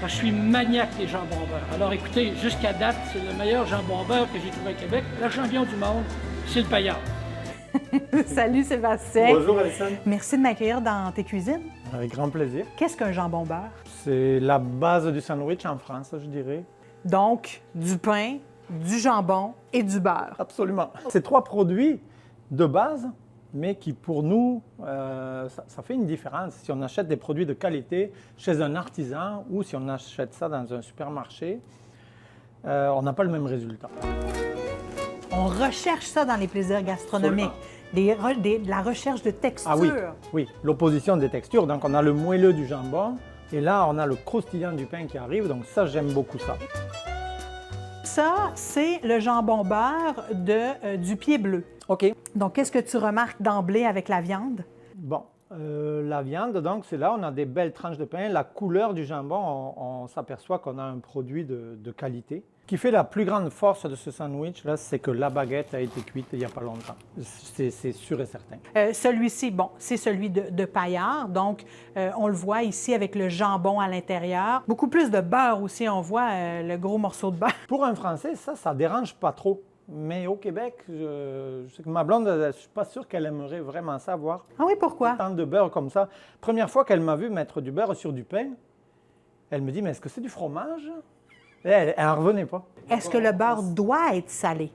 Je suis maniaque des jambons beurre. Alors écoutez, jusqu'à date, c'est le meilleur jambon beurre que j'ai trouvé à Québec. Le champion du monde, c'est le Paillard. Salut Sébastien. Bonjour Alessandre. Merci de m'accueillir dans tes cuisines. Avec grand plaisir. Qu'est-ce qu'un jambon beurre? C'est la base du sandwich en France, je dirais. Donc, du pain, du jambon et du beurre. Absolument. C'est trois produits de base, mais qui pour nous, ça fait une différence. Si on achète des produits de qualité chez un artisan ou si on achète ça dans un supermarché, on n'a pas le même résultat. On recherche ça dans les plaisirs gastronomiques. De la recherche de texture. Ah oui, oui, l'opposition des textures. Donc on a le moelleux du jambon et là on a le croustillant du pain qui arrive. Donc ça, j'aime beaucoup ça. Ça, c'est le jambon beurre du pied bleu. OK. Donc, qu'est-ce que tu remarques d'emblée avec la viande? Bon, la viande, donc c'est là, on a des belles tranches de pain. La couleur du jambon, on s'aperçoit qu'on a un produit de qualité. Ce qui fait la plus grande force de ce sandwich, là, c'est que la baguette a été cuite il n'y a pas longtemps. C'est sûr et certain. Celui-ci, bon, c'est celui de Paillard. Donc, on le voit ici avec le jambon à l'intérieur. Beaucoup plus de beurre aussi, on voit le gros morceau de beurre. Pour un Français, ça ne dérange pas trop. Mais au Québec, je sais que ma blonde, je ne suis pas sûr qu'elle aimerait vraiment savoir. Ah oui, pourquoi? Tant de beurre comme ça. Première fois qu'elle m'a vu mettre du beurre sur du pain, elle me dit, mais est-ce que c'est du fromage? Et elle n'en revenait pas. Est-ce que le beurre doit être salé?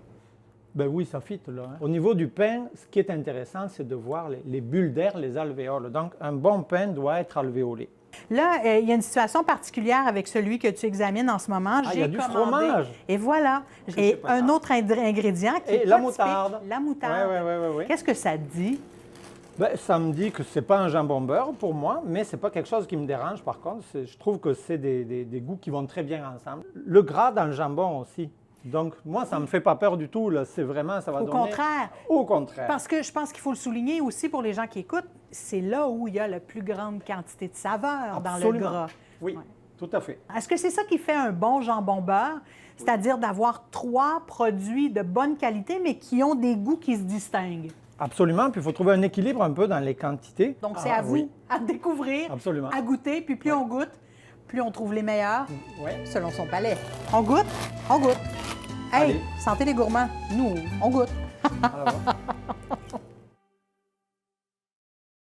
Ben oui, ça fit là. Au niveau du pain, ce qui est intéressant, c'est de voir les bulles d'air, les alvéoles. Donc, un bon pain doit être alvéolé. Là, il y a une situation particulière avec celui que tu examines en ce moment. Ah, il y a du commandé. fromage. Et voilà. Et un autre ingrédient qui est Et la pas typique, moutarde. la moutarde. Oui. Qu'est-ce que ça dit? Ben, ça me dit que ce n'est pas un jambon beurre pour moi, mais ce n'est pas quelque chose qui me dérange par contre. Je trouve que c'est des goûts qui vont très bien ensemble. Le gras dans le jambon aussi. Donc, moi, ça ne me fait pas peur du tout. C'est vraiment, ça va donner... Au contraire. Au contraire. Parce que je pense qu'il faut le souligner aussi pour les gens qui écoutent, c'est là où il y a la plus grande quantité de saveur dans le gras. Oui, ouais. Tout à fait. Est-ce que c'est ça qui fait un bon jambon beurre? C'est-à-dire d'avoir trois produits de bonne qualité, mais qui ont des goûts qui se distinguent? Absolument. Puis il faut trouver un équilibre un peu dans les quantités. Donc, c'est à vous, à découvrir, absolument, à goûter. Puis plus on goûte, plus on trouve les meilleurs, selon son palais. On goûte? On goûte. Hey, allez. Santé les gourmands. Nous, on goûte.